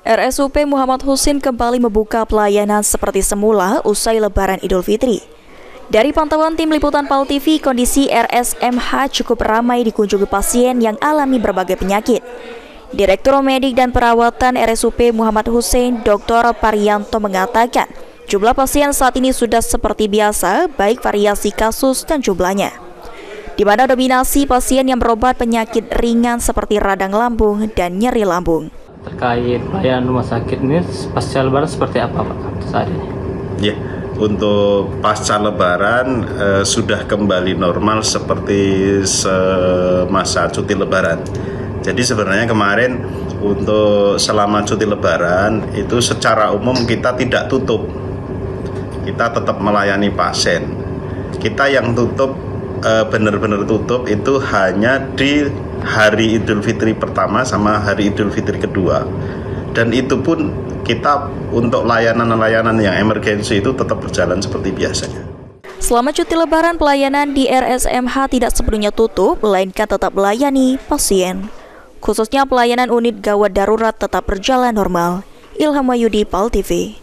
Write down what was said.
RSUP Muhammad Husin kembali membuka pelayanan seperti semula usai Lebaran Idul Fitri. Dari pantauan tim liputan PAL TV, kondisi RSMH cukup ramai dikunjungi pasien yang alami berbagai penyakit. Direktur Medik dan Perawatan RSUP Muhammad Husin, Dr. Parianto mengatakan, jumlah pasien saat ini sudah seperti biasa, baik variasi kasus dan jumlahnya, di mana dominasi pasien yang berobat penyakit ringan seperti radang lambung dan nyeri lambung. Terkait pelayanan rumah sakit ini pasca Lebaran seperti apa Pak saat ini? Ya, untuk pasca Lebaran sudah kembali normal seperti semasa cuti Lebaran. Jadi sebenarnya kemarin untuk selama cuti Lebaran itu secara umum kita tidak tutup. Kita tetap melayani pasien. Kita yang tutup benar-benar tutup itu hanya di hari Idul Fitri pertama sama hari Idul Fitri kedua. Dan itu pun kita untuk layanan-layanan yang emergensi itu tetap berjalan seperti biasanya. Selama cuti Lebaran, pelayanan di RSMH tidak sepenuhnya tutup, melainkan tetap melayani pasien. Khususnya pelayanan unit gawat darurat tetap berjalan normal. Ilham Wahyudi, PAL TV.